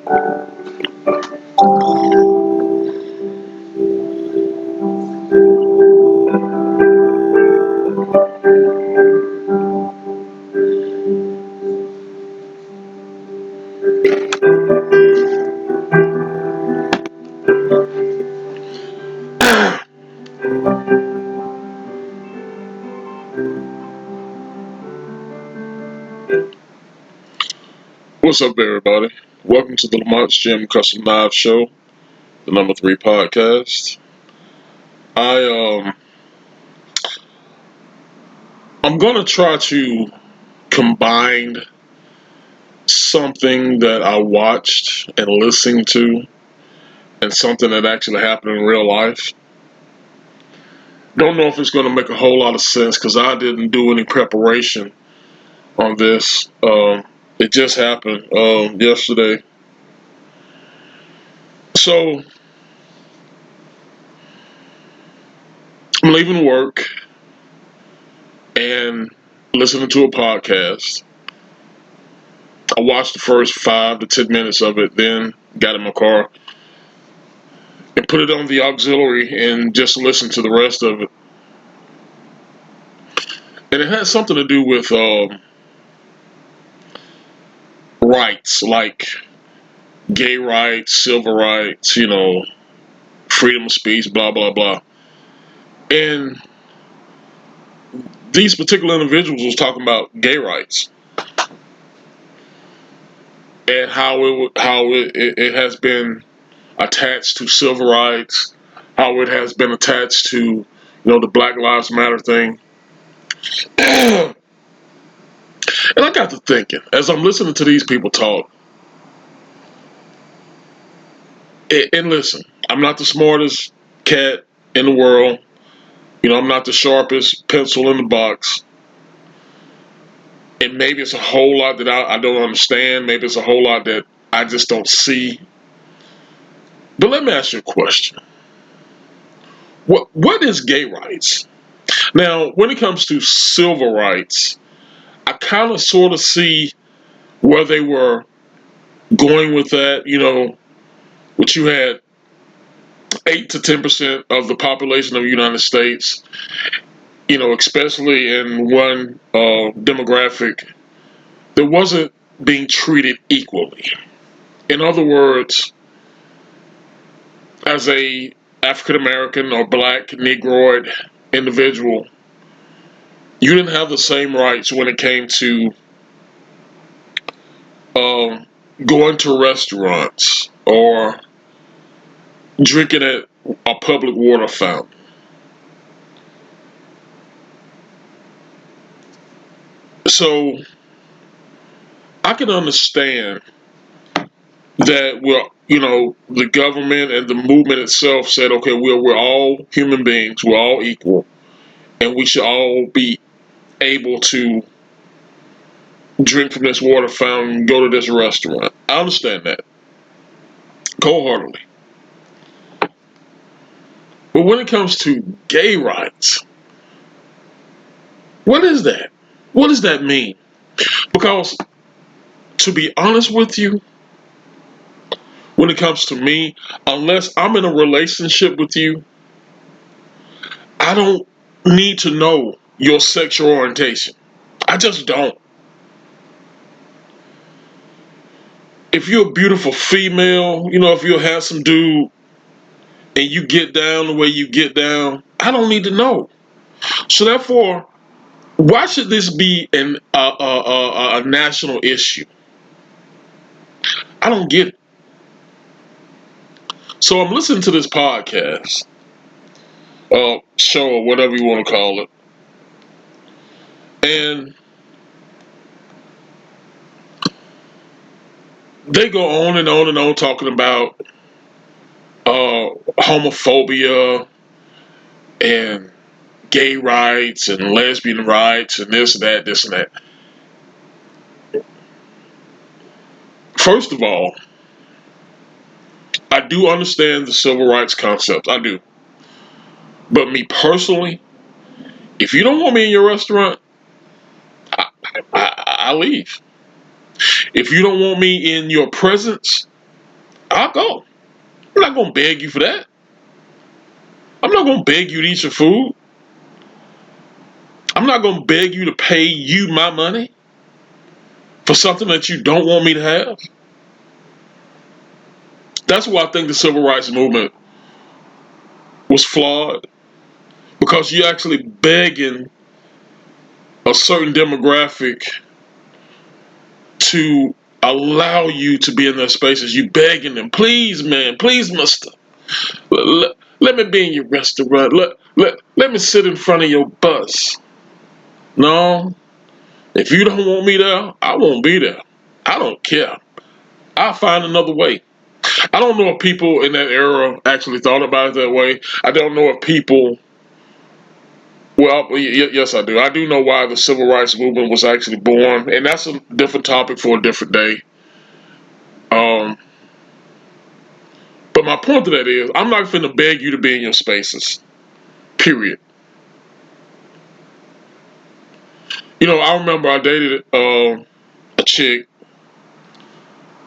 What's up, everybody? Welcome to the Lamonts G Custom Live Show, the number 3 podcast. I'm gonna try to combine something that I watched and listened to, and something that actually happened in real life. Don't know if it's gonna make a whole lot of sense because I didn't do any preparation on this. It just happened yesterday. So I'm leaving work and listening to a podcast. I watched the first 5 to 10 minutes of it, then got in my car and put it on the auxiliary and just listened to the rest of it. And it had something to do with rights, like gay rights, civil rights, freedom of speech, blah, blah, blah. And these particular individuals was talking about gay rights and how it has been attached to civil rights, how it has been attached to the Black Lives Matter thing. And I got to thinking as I'm listening to these people talk. And listen, I'm not the smartest cat in the world. I'm not the sharpest pencil in the box. And maybe it's a whole lot that I don't understand. Maybe it's a whole lot that I just don't see. But let me ask you a question. What is gay rights? Now, when it comes to civil rights, I kind of sort of see where they were going with that. Which you had 8 to 10% of the population of the United States, especially in one demographic that wasn't being treated equally. In other words, as a African American or black Negroid individual, you didn't have the same rights when it came to going to restaurants or drinking at a public water fountain. So I can understand that the government and the movement itself said, okay, we're all human beings, we're all equal, and we should all be able to drink from this water fountain, go to this restaurant. I understand that wholeheartedly. But when it comes to gay rights, what is that? What does that mean? Because to be honest with you, when it comes to me, unless I'm in a relationship with you, I don't need to know your sexual orientation. I just don't. If you're a beautiful female, if you're a handsome dude and you get down the way you get down, I don't need to know. So therefore, why should this be a national issue? I don't get it. So I'm listening to this podcast, show or whatever you want to call it, and they go on and on and on talking about homophobia and gay rights and lesbian rights and this and that, this and that. First of all, I do understand the civil rights concept. I do. But me personally, if you don't want me in your restaurant, I leave. If you don't want me in your presence, I'll go. I'm not gonna beg you for that. I'm not gonna beg you to eat your food. I'm not gonna beg you to pay you my money for something that you don't want me to have. That's why I think the civil rights movement was flawed, because you're actually begging a certain demographic to allow you to be in their spaces. You begging them, please, man, please, mister, let me be in your restaurant. Let me sit in front of your bus. No, if you don't want me there, I won't be there. I don't care. I'll find another way. I don't know if people in that era actually thought about it that way. I don't know if people. Well, yes, I do. I do know why the civil rights movement was actually born, and that's a different topic for a different day. Um, but my point to that is, I'm not finna beg you to be in your spaces. Period. I remember I dated a chick,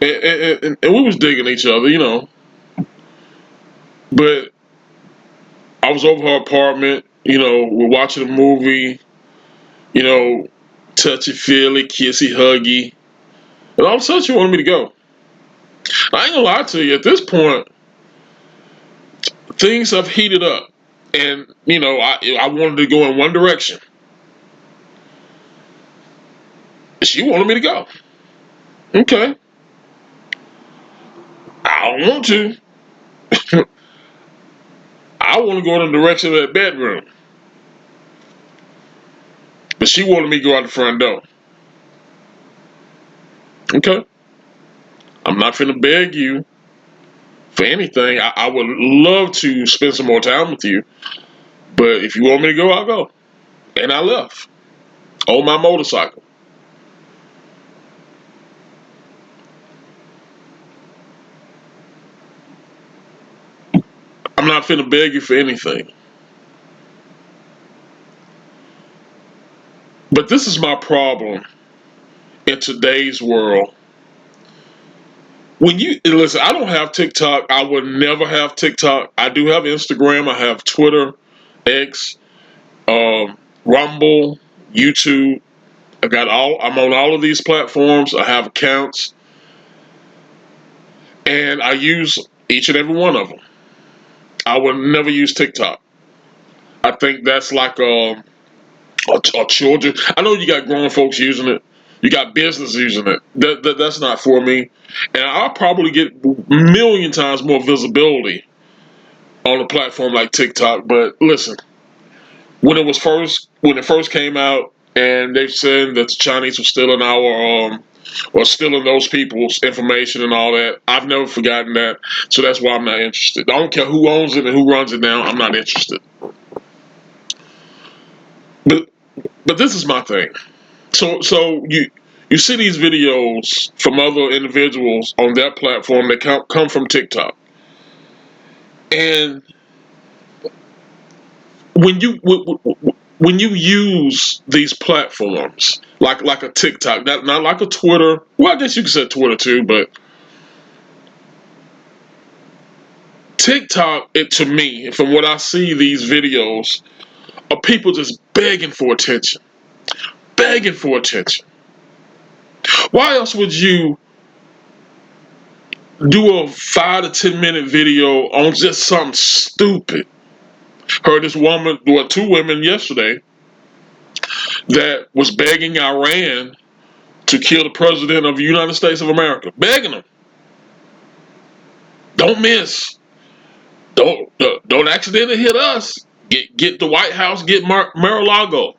and we was digging each other, but I was over her apartment. We're watching a movie. You know, touchy feely, kissy huggy, and all of a sudden she wanted me to go. I ain't gonna lie to you. At this point, things have heated up, and I wanted to go in one direction. She wanted me to go. Okay, I don't want to. I want to go in the direction of that bedroom, but she wanted me to go out the front door. Okay, I'm not finna beg you for anything. I would love to spend some more time with you, but if you want me to go, I'll go. And I left on my motorcycle. I'm not finna beg you for anything. But this is my problem in today's world. When you listen, I don't have TikTok. I would never have TikTok. I do have Instagram. I have Twitter, X, Rumble, YouTube. I'm on all of these platforms. I have accounts, and I use each and every one of them. I would never use TikTok. I think that's like or children. I know you got grown folks using it. You got business using it. That's not for me. And I'll probably get a million times more visibility on a platform like TikTok. But listen, when it first came out, and they said that the Chinese were stealing our or stealing those people's information and all that, I've never forgotten that. So that's why I'm not interested. I don't care who owns it and who runs it now. I'm not interested. But this is my thing. So you see these videos from other individuals on that platform that come from TikTok, and when you use these platforms like a TikTok, not like a Twitter. Well, I guess you could say Twitter too, but TikTok, it to me, from what I see, these videos are people just begging for attention, begging for attention. Why else would you do a 5 to 10 minute video on just something stupid? Heard this woman, well, two women yesterday that was begging Iran to kill the president of the United States of America, begging them, don't miss, don't accidentally hit us, get the White House, get Mar-a-Lago,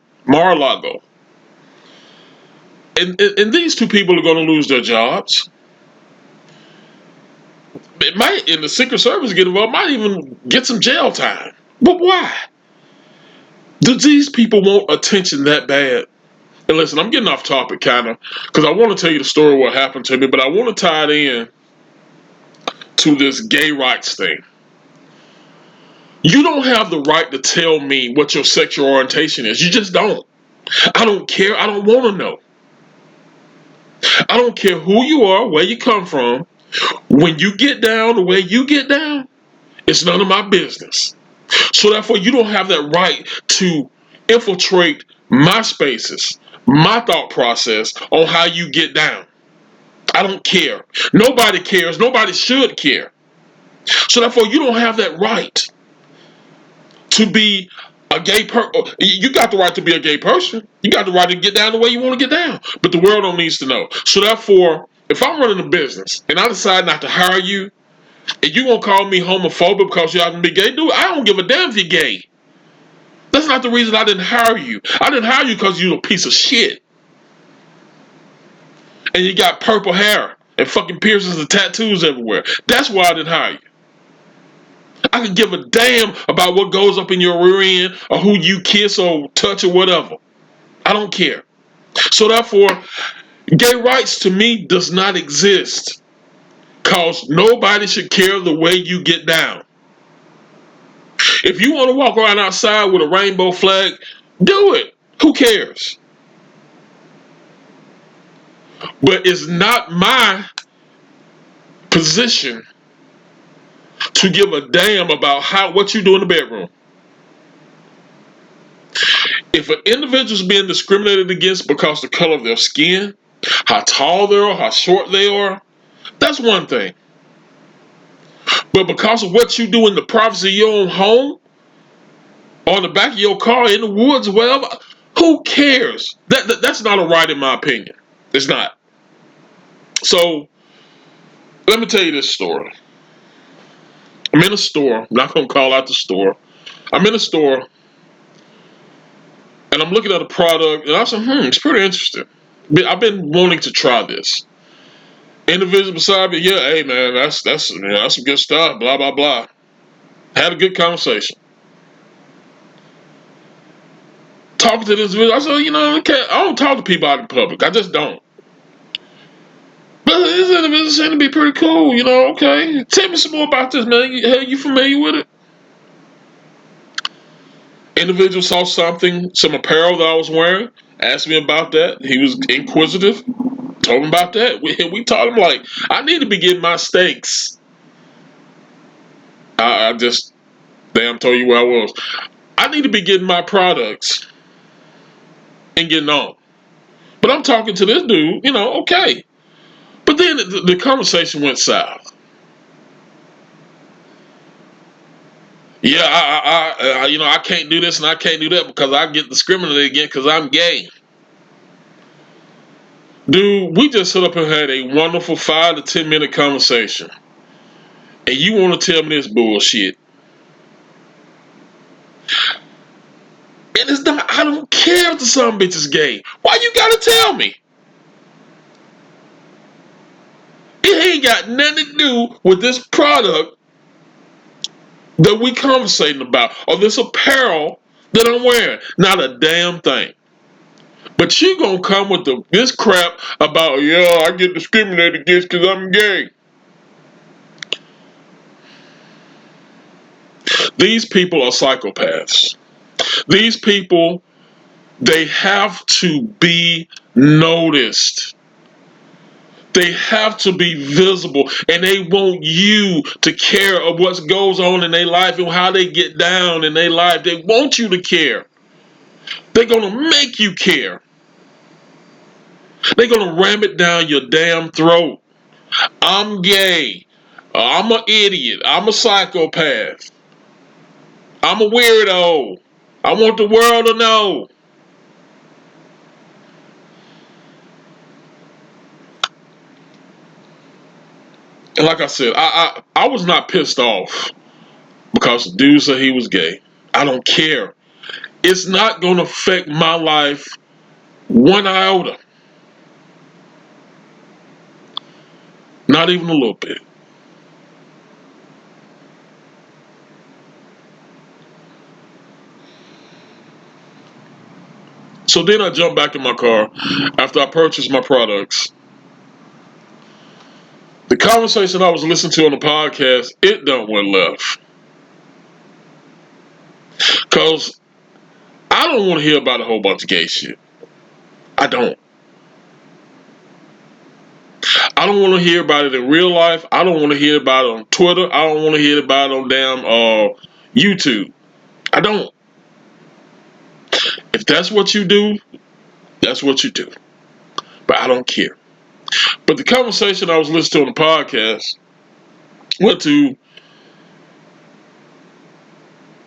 and these two people are going to lose their jobs. It might, and the Secret Service get involved, might even get some jail time. But why? Do these people want attention that bad? And listen, I'm getting off topic kind of because I want to tell you the story of what happened to me, but I want to tie it in to this gay rights thing. You don't have the right to tell me what your sexual orientation is. You just don't. I don't care. I don't want to know. I don't care who you are, where you come from, When you get down the way you get down, it's none of my business. So therefore, you don't have that right to infiltrate my spaces, my thought process on how you get down. I don't care. Nobody cares. Nobody should care. So therefore, you don't have that right to be a gay person. You got the right to be a gay person. You got the right to get down the way you want to get down. But the world don't needs to know. So therefore, if I'm running a business and I decide not to hire you, and you gonna call me homophobic because you happen to be gay, dude, I don't give a damn if you're gay. That's not the reason I didn't hire you. I didn't hire you because you're a piece of shit. And you got purple hair and fucking piercings and tattoos everywhere. That's why I didn't hire you. I could give a damn about what goes up in your rear end or who you kiss or touch or whatever. I don't care. So therefore, gay rights to me does not exist. Cause nobody should care the way you get down. If you want to walk around outside with a rainbow flag, do it. Who cares? But it's not my position to give a damn about what you do in the bedroom. If an individual is being discriminated against because of the color of their skin, how tall they are, how short they are, that's one thing. But because of what you do in the privacy of your own home, on the back of your car, in the woods, wherever, who cares? That's not a right in my opinion. It's not. So let me tell you this story. I'm in a store. I'm not going to call out the store. I'm in a store and I'm looking at a product and I said, it's pretty interesting. I've been wanting to try this. Individual beside me, yeah, hey man, that's some good stuff, blah blah blah. Had a good conversation. Talking to this individual, I said, I don't talk to people out in public. I just don't. But this individual seemed to be pretty cool, okay. Tell me some more about this, man. You familiar with it? Individual saw some apparel that I was wearing, asked me about that. He was inquisitive, told him about that. We taught him, like, I need to be getting my steaks. I just, damn, told you where I was. I need to be getting my products and getting on. But I'm talking to this dude, okay. But then the conversation went south. Yeah, I can't do this and I can't do that because I get discriminated against because I'm gay. Dude, we just sit up and had a wonderful 5 to 10 minute conversation. And you want to tell me this bullshit. And it's not, I don't care if the son bitch is gay. Why you gotta tell me? It ain't got nothing to do with this product that we conversating about or this apparel that I'm wearing. Not a damn thing. But you gonna come with this crap about, yeah, I get discriminated against because I'm gay. These people are psychopaths. These people, they have to be noticed. They have to be visible, and they want you to care of what goes on in their life and how they get down in their life. They want you to care. They're gonna make you care. They're gonna ram it down your damn throat. I'm gay. I'm an idiot. I'm a psychopath. I'm a weirdo. I want the world to know. And like I said, I was not pissed off because the dude said he was gay. I don't care. It's not going to affect my life one iota. Not even a little bit. So then I jumped back in my car after I purchased my products. The conversation I was listening to on the podcast, it done went left. Because I don't want to hear about a whole bunch of gay shit. I don't. I I don't want to hear about it in real life. I don't want to hear about it on Twitter. I don't want to hear about it on damn YouTube. I don't. If that's what you do, that's what you do. But I don't care. But the conversation I was listening to on the podcast went to,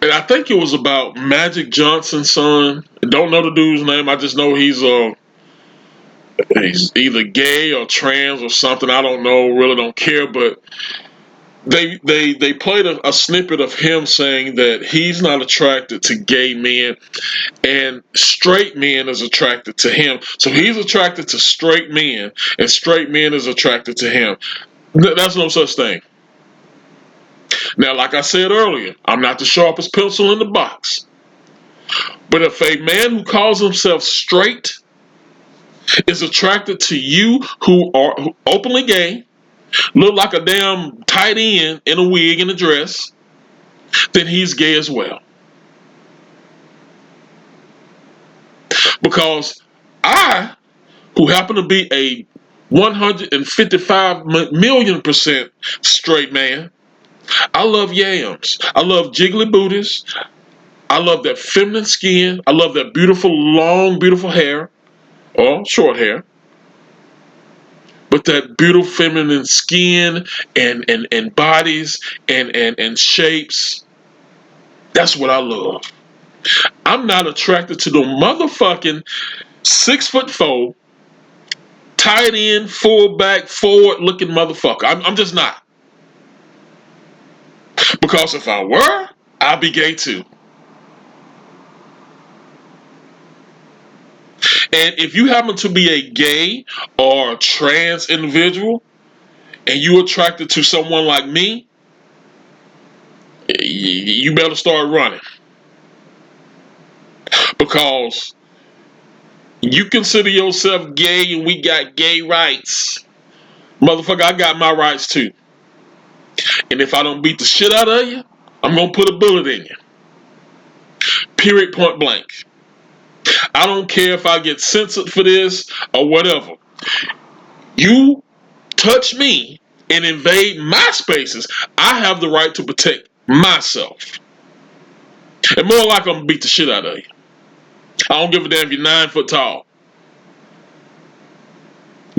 and I think it was about Magic Johnson's son. I don't know the dude's name. I just know he's either gay or trans or something. I don't know. Really don't care. But they played a snippet of him saying that he's not attracted to gay men and straight men is attracted to him. So he's attracted to straight men and straight men is attracted to him. That's no such thing. Now, like I said earlier, I'm not the sharpest pencil in the box. But if a man who calls himself straight is attracted to you who are openly gay, look like a damn tight end in a wig and a dress, then he's gay as well. Because I, who happen to be a 155 million% straight man, I love yams. I love jiggly booties. I love that feminine skin. I love that beautiful, long, beautiful hair, or short hair. But that beautiful feminine skin and bodies and shapes, that's what I love. I'm not attracted to the motherfucking 6'4", tight end, fullback, forward looking motherfucker. I'm just not. Because if I were, I'd be gay too. And if you happen to be a gay or a trans individual and you're attracted to someone like me, you better start running. Because you consider yourself gay and we got gay rights. Motherfucker, I got my rights too. And if I don't beat the shit out of you, I'm going to put a bullet in you. Period, point blank. I don't care if I get censored for this or whatever. You touch me and invade my spaces, I have the right to protect myself. And more like I'm going to beat the shit out of you. I don't give a damn if you're 9 foot tall.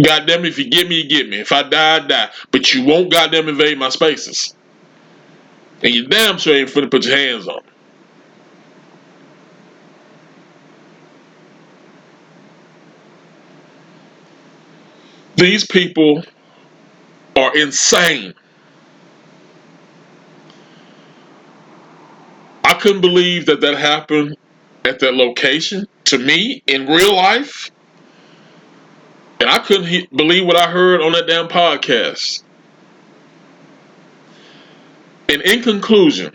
Goddamn, if you get me, you get me. If I die, I die. But you won't goddamn invade my spaces. And you damn sure ain't finna put your hands on me. These people are insane. I couldn't believe that happened at that location to me in real life. And I couldn't believe what I heard on that damn podcast. And in conclusion,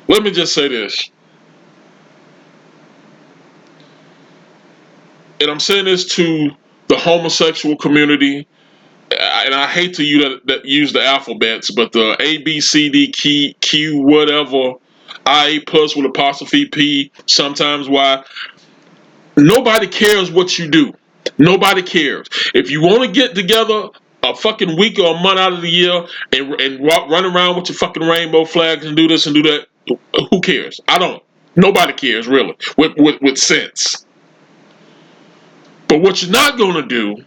let me just say this. And I'm saying this to the homosexual community. And I hate to use the alphabets, but the A, B, C, D, Q, whatever, I plus with apostrophe P, sometimes Y. Nobody cares what you do. Nobody cares. If you want to get together a fucking week or a month out of the year and run around with your fucking rainbow flags and do this and do that, who cares? I don't. Nobody cares, really, with sense. But what you're not going to do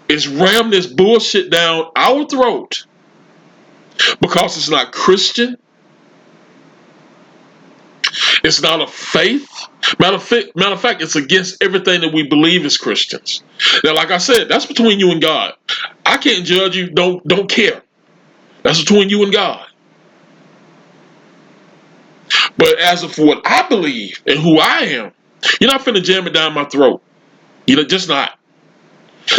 is ram this bullshit down our throat because it's not Christian. It's not a faith. Matter of fact, it's against everything that we believe as Christians. Now, like I said, that's between you and God. I can't judge you. Don't care. That's between you and God. But as of what I believe and who I am, you're not finna jam it down my throat. You're just not.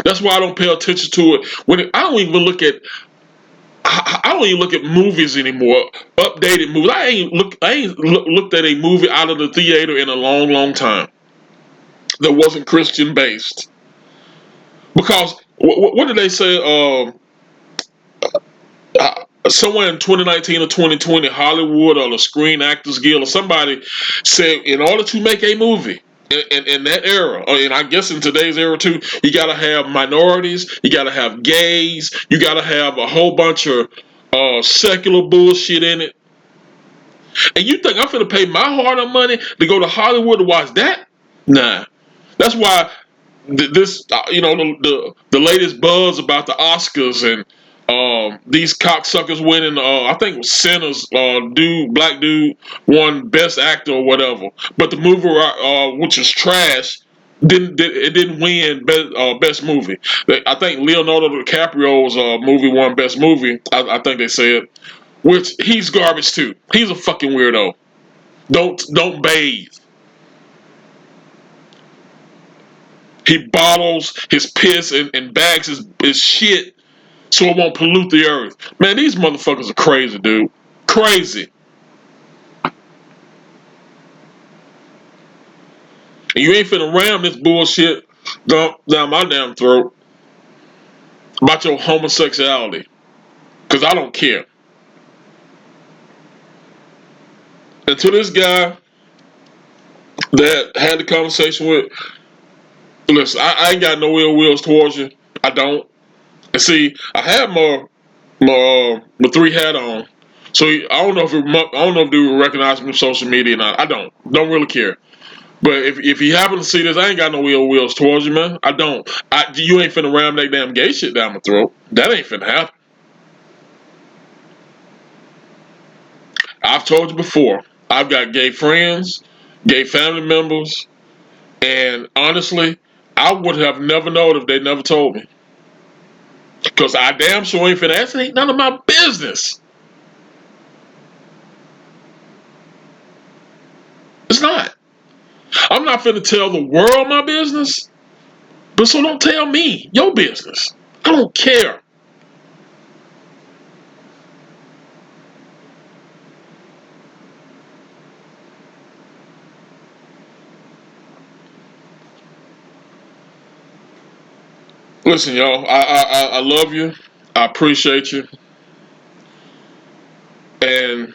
That's why I don't pay attention to it. I don't even look at movies anymore. Updated movies. I ain't looked at a movie out of the theater in a long, long time that wasn't Christian based. Because what did they say? Somewhere in 2019 or 2020, Hollywood or the Screen Actors Guild or somebody said, in order to make a movie, In that era, and I guess in today's era too, you gotta have minorities, you gotta have gays, you gotta have a whole bunch of secular bullshit in it. And you think I'm finna pay my hard-earned money to go to Hollywood to watch that? Nah. That's why this, the latest buzz about the Oscars and these cocksuckers winning. I think it was Sinners. Black dude, won Best Actor or whatever. But the movie, which is trash, didn't win best movie. I think Leonardo DiCaprio's movie won best movie. I think they said, which he's garbage too. He's a fucking weirdo. Don't bathe. He bottles his piss and bags his shit so it won't pollute the earth. Man, these motherfuckers are crazy, dude. Crazy. And you ain't finna ram this bullshit down my damn throat about your homosexuality. Because I don't care. And to this guy that had the conversation with, listen, I ain't got no ill wills towards you. I don't. And see, I have my three hat on. So I don't know if dude recognize me on social media or not. I don't really care. But if you happen to see this, I ain't got no ill wills towards you, man. I don't. You ain't finna ram that damn gay shit down my throat. That ain't finna happen. I've told you before. I've got gay friends, gay family members, and honestly, I would have never known if they never told me. Cause I damn sure ain't finna ask. It ain't none of my business. It's not. I'm not finna tell the world my business. But so don't tell me your business. I don't care. Listen, y'all. I love you. I appreciate you. And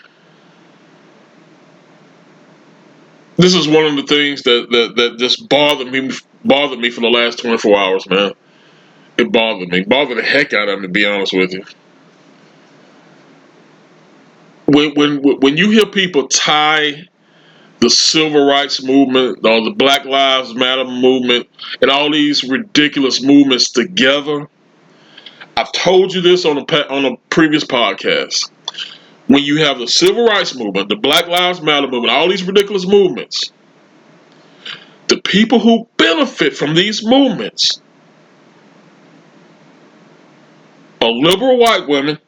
this is one of the things that just bothered me for the last 24 hours, man. It bothered the heck out of me, to be honest with you. When you hear people tie the civil rights movement or the Black Lives Matter movement and all these ridiculous movements together, I've told you this on a previous podcast. When you have the civil rights movement, the Black Lives Matter movement, all these ridiculous movements, the people who benefit from these movements are liberal white women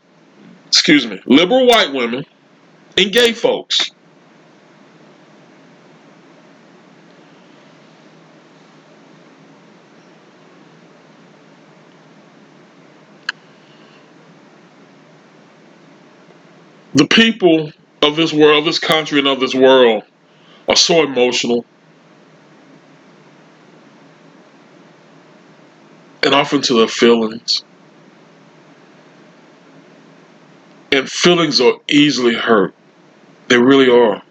and gay folks. The people of this world, this country, and of this world are so emotional and often to their feelings. And feelings are easily hurt. They really are.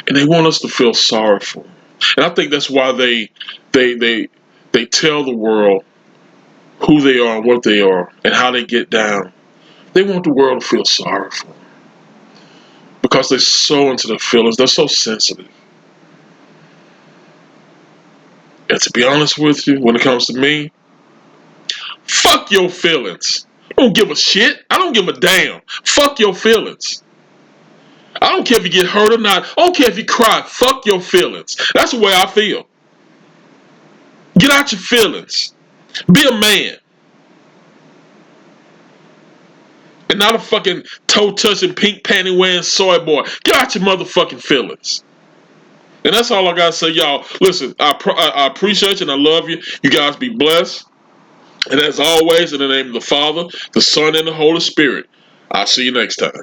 And they want us to feel sorry for them. And I think that's why they they they tell the world who they are and what they are and how they get down. They want the world to feel sorry for them. Because they're so into their feelings, they're so sensitive. And to be honest with you, when it comes to me, fuck your feelings. I don't give a shit. I don't give a damn. Fuck your feelings. I don't care if you get hurt or not. I don't care if you cry. Fuck your feelings. That's the way I feel. Get out your feelings. Be a man. And not a fucking toe touching, pink panty wearing soy boy. Get out your motherfucking feelings. And that's all I gotta say, y'all. Listen, I appreciate you and I love you. You guys be blessed. And as always, in the name of the Father, the Son, and the Holy Spirit, I'll see you next time.